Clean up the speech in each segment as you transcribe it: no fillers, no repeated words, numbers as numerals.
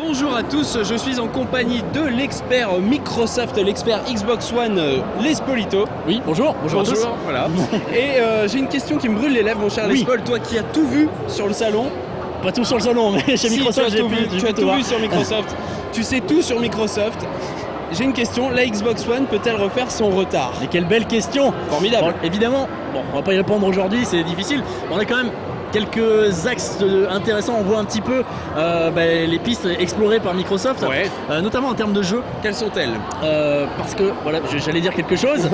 Bonjour à tous, je suis en compagnie de l'expert Microsoft, l'expert Xbox One, Lespolito. Oui, bonjour. Bonjour à tous. Voilà. Et j'ai une question qui me brûle les lèvres, mon cher Lespol. Toi qui as tout vu sur le salon. Pas tout sur le salon, mais chez Microsoft, tu as tout vu sur Microsoft. Tu sais tout sur Microsoft. J'ai une question, la Xbox One peut-elle refaire son retard? Mais quelle belle question. Formidable. Bon, évidemment, on va pas y répondre aujourd'hui, c'est difficile. On a quand même quelques axes intéressants, on voit un petit peu les pistes explorées par Microsoft, notamment en termes de jeux. Quelles sont-elles? Parce que, voilà, j'allais dire quelque chose,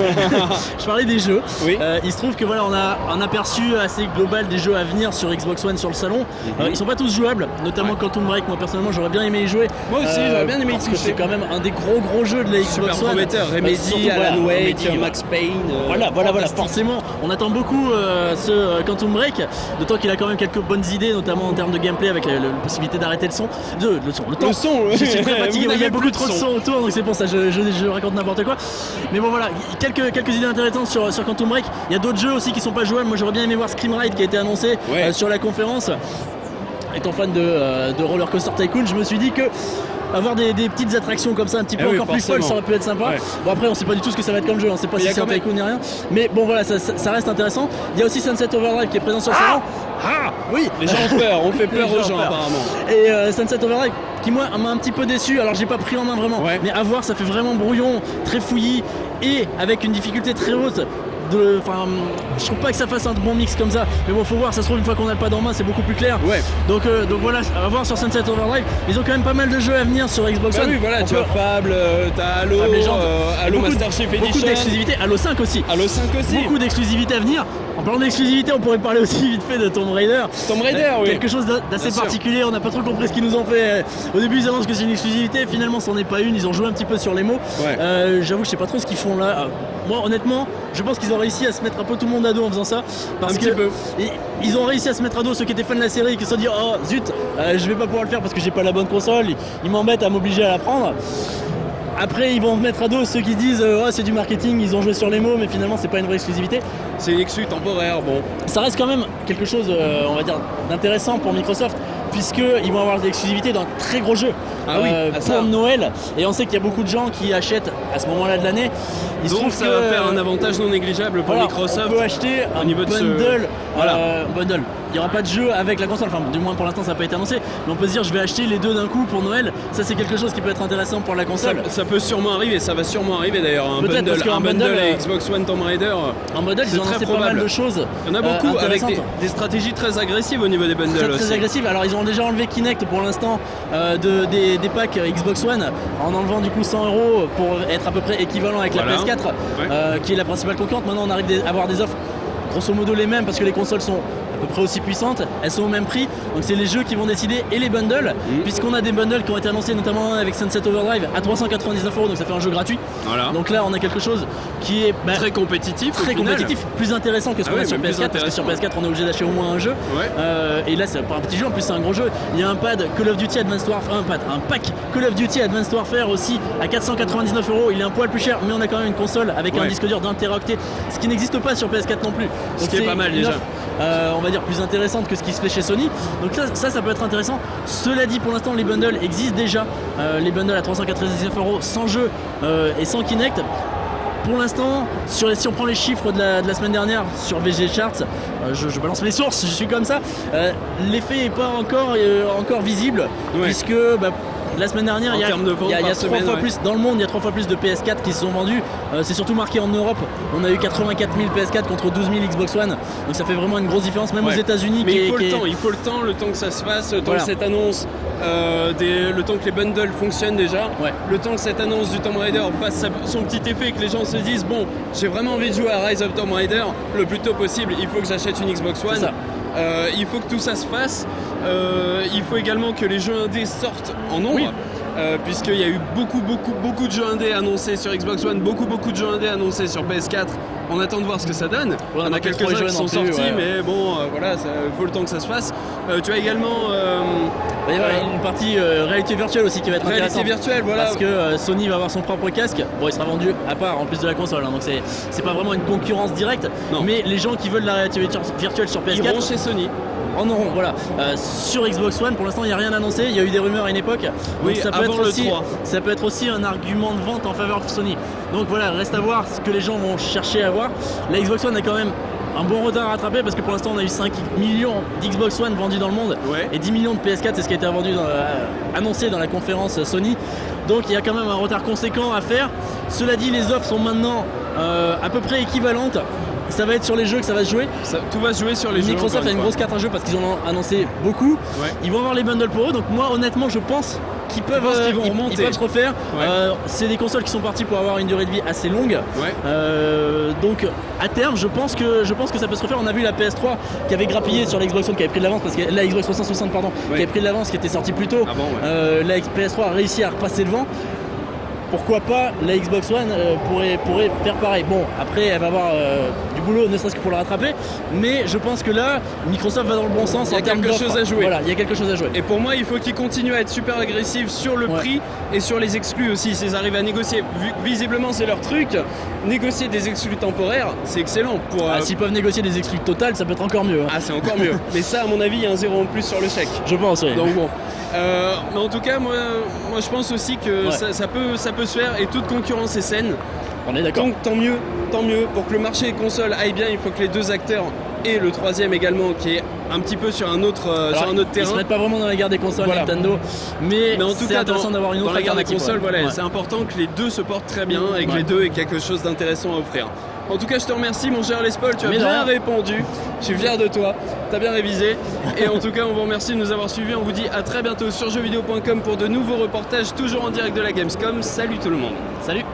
je parlais des jeux. Oui. Il se trouve que voilà, on a un aperçu assez global des jeux à venir sur Xbox One sur le salon. Ils sont pas tous jouables, notamment Quantum Break, moi personnellement j'aurais bien aimé y jouer. Moi aussi, j'aurais bien aimé y toucher. Parce que c'est quand même un des gros jeux de la Xbox One. Super prometteur, Remedy, Alan Wake, Max Payne. Voilà, forcément, on attend beaucoup ce Quantum Break, d'autant qu'il a quand même quelques bonnes idées, notamment en termes de gameplay avec la possibilité d'arrêter le son. Le temps. Je suis très fatigué, il y a beaucoup trop de son autour, donc c'est pour ça je raconte n'importe quoi. Mais bon voilà, quelques idées intéressantes sur Quantum Break. Il y a d'autres jeux aussi qui sont pas jouables. Moi j'aurais bien aimé voir Scream Ride qui a été annoncé sur la conférence. Étant fan de Roller Coaster Tycoon, je me suis dit que avoir des petites attractions comme ça un petit peu encore plus folles, ça aurait pu être sympa. Bon après on sait pas du tout ce que ça va être comme jeu, on sait pas si c'est un Tycoon ni rien, mais bon voilà, ça reste intéressant. Il y a aussi Sunset Overdrive qui est présent sur le salon. Oui, les gens ont peur, on fait peur aux gens apparemment. Et Sunset Overdrive qui moi m'a un petit peu déçu, alors j'ai pas pris en main vraiment, mais à voir, ça fait vraiment brouillon, très fouillis et avec une difficulté très haute. Je trouve pas que ça fasse un bon mix comme ça, mais bon, faut voir, ça se trouve une fois qu'on a le pad en main, c'est beaucoup plus clair. Donc voilà, à voir sur Sunset Overdrive. Ils ont quand même pas mal de jeux à venir sur Xbox One. Oui, voilà, tu as Fable, t'as Halo, Halo Master Chief Edition. Beaucoup d'exclusivité, Halo 5 aussi. Halo 5 aussi. Beaucoup d'exclusivité à venir. En parlant d'exclusivité, on pourrait parler aussi vite fait de Tomb Raider. Oui. Quelque chose d'assez particulier, on n'a pas trop compris ce qu'ils nous ont fait. Au début, ils annoncent que c'est une exclusivité, finalement, c'en est pas une. Ils ont joué un petit peu sur les mots. J'avoue, je sais pas trop ce qu'ils font là. Moi, honnêtement, je pense qu'ils ont réussi à se mettre un peu tout le monde à dos en faisant ça. Parce que ils ont réussi à se mettre à dos ceux qui étaient fans de la série et qui se sont dit oh zut, je vais pas pouvoir le faire parce que j'ai pas la bonne console. Ils m'embêtent à m'obliger à la prendre. Après ils vont mettre à dos ceux qui disent oh c'est du marketing, ils ont joué sur les mots mais finalement c'est pas une vraie exclusivité. C'est une exclu temporaire, bon. Ça reste quand même quelque chose on va dire d'intéressant pour Microsoft puisqu'ils vont avoir des exclusivités dans de très gros jeux pour Noël, et on sait qu'il y a beaucoup de gens qui achètent à ce moment-là de l'année. Donc ça va faire un avantage non négligeable pour Microsoft. On peut acheter un bundle, bundle. Il n'y aura pas de jeu avec la console, enfin du moins pour l'instant ça n'a pas été annoncé, mais on peut se dire je vais acheter les deux d'un coup pour Noël. Ça c'est quelque chose qui peut être intéressant pour la console. Ça peut sûrement arriver, ça va sûrement arriver d'ailleurs. Un bundle à Xbox One Tomb Raider. En bundle ils ont lancé pas mal de choses. Il y en a beaucoup avec des stratégies très agressives au niveau des bundles aussi. Très agressives. Alors ils ont déjà enlevé Kinect pour l'instant des packs Xbox One en enlevant du coup 100 € pour être à peu près équivalent avec la PS4 qui est la principale concurrente. Maintenant on arrive à avoir des offres grosso modo les mêmes parce que les consoles sont à peu près aussi puissantes, elles sont au même prix, donc c'est les jeux qui vont décider et les bundles, puisqu'on a des bundles qui ont été annoncés notamment avec Sunset Overdrive à 399 €, donc ça fait un jeu gratuit. Donc là on a quelque chose qui est très compétitif, plus intéressant que ce qu'on a sur PS4, parce que sur PS4 on est obligé d'acheter au moins un jeu, et là c'est pas un petit jeu, en plus c'est un gros jeu. Il y a un pad Call of Duty Advanced Warfare, un pack Call of Duty Advanced Warfare aussi à 499 €, il est un poil plus cher, mais on a quand même une console avec un disque dur d'1 Teraoctet, ce qui n'existe pas sur PS4 non plus. Ce qui est pas mal déjà. On va dire plus intéressante que ce qui se fait chez Sony, donc ça peut être intéressant. Cela dit, pour l'instant les bundles existent déjà, les bundles à 399 € sans jeu et sans Kinect. Pour l'instant, si on prend les chiffres de la semaine dernière sur VG Charts, je balance mes sources, je suis comme ça, l'effet n'est pas encore visible, puisque la semaine dernière, il y a 3 fois plus dans le monde, il y a 3 fois plus de PS4 qui se sont vendus. C'est surtout marqué en Europe. On a eu 84 000 PS4 contre 12 000 Xbox One. Donc ça fait vraiment une grosse différence, même aux États-Unis. Mais il faut le temps que ça se fasse, le temps que cette annonce, le temps que les bundles fonctionnent déjà, le temps que cette annonce du Tomb Raider fasse son petit effet, que les gens se disent bon, j'ai vraiment envie de jouer à Rise of Tomb Raider le plus tôt possible. Il faut que j'achète une Xbox One. Il faut que tout ça se fasse. Il faut également que les jeux indés sortent en nombre, puisqu'il y a eu beaucoup de jeux indés annoncés sur Xbox One, beaucoup de jeux indés annoncés sur PS4 On attend de voir ce que ça donne. Ouais, on a quelques-uns qui sont sortis, mais bon, voilà, il faut le temps que ça se fasse. Tu as également... il va y avoir une partie réalité virtuelle aussi qui va être intéressante. Réalité virtuelle, voilà. Parce que Sony va avoir son propre casque. Bon, il sera vendu à part en plus de la console, hein, donc c'est pas vraiment une concurrence directe. Non. Mais les gens qui veulent la réalité virtuelle sur PS4 ils vont chez Sony. En auront, voilà. Sur Xbox One, pour l'instant, il n'y a rien annoncé. Il y a eu des rumeurs à une époque. Oui, ça peut avant être le aussi, 3. Ça peut être aussi un argument de vente en faveur de Sony. Donc voilà, reste à voir ce que les gens vont chercher à voir. La Xbox One a quand même un bon retard à rattraper parce que pour l'instant on a eu 5 millions d'Xbox One vendus dans le monde et 10 millions de PS4, c'est ce qui a été annoncé dans la conférence Sony. Donc il y a quand même un retard conséquent à faire. Cela dit, les offres sont maintenant à peu près équivalentes. Ça va être sur les jeux que ça va se jouer. Tout va se jouer sur les jeux. Microsoft a une grosse carte à jeu parce qu'ils en ont annoncé beaucoup. Ouais. Ils vont avoir les bundles pour eux. Donc moi honnêtement je pense qu'ils peuvent, ils peuvent se refaire. Ouais. C'est des consoles qui sont parties pour avoir une durée de vie assez longue. Ouais. Donc à terme je pense que ça peut se refaire. On a vu la PS3 qui avait grappillé sur la Xbox One, qui avait pris de l'avance parce que la Xbox 360 pardon, qui avait pris de l'avance, qui était sortie plus tôt. La PS3 a réussi à repasser devant. Pourquoi pas la Xbox One pourrait faire pareil. Bon, après elle va avoir du boulot, ne serait-ce que pour la rattraper, mais je pense que là Microsoft va dans le bon sens. Il y a quelque chose à jouer. Voilà, il y a quelque chose à jouer. Et pour moi, il faut qu'ils continuent à être super agressifs sur le prix et sur les exclus aussi. S'ils arrivent à négocier, visiblement c'est leur truc, négocier des exclus temporaires, c'est excellent. S'ils peuvent négocier des exclus totales, ça peut être encore mieux. Hein. Ah, c'est encore mieux. Mais ça, à mon avis, il y a un 0 en plus sur le chèque. Je pense, oui. Donc bon. Mais en tout cas, moi je pense aussi que ça peut se faire et toute concurrence est saine. On est d'accord. Donc tant mieux. Pour que le marché console aille bien, il faut que les deux acteurs et le troisième également, qui est un petit peu sur un autre terrain. Ils se mettent pas vraiment dans la guerre des consoles Nintendo, mais en tout cas intéressant d'avoir une autre dans la guerre des consoles. C'est important que les deux se portent très bien et que les deux aient quelque chose d'intéressant à offrir. En tout cas, je te remercie, mon cher Les Paul, tu as bien répondu. Je suis fier de toi, tu as bien révisé. Et en tout cas, on vous remercie de nous avoir suivis. On vous dit à très bientôt sur jeuxvideo.com pour de nouveaux reportages, toujours en direct de la Gamescom. Salut tout le monde. Salut.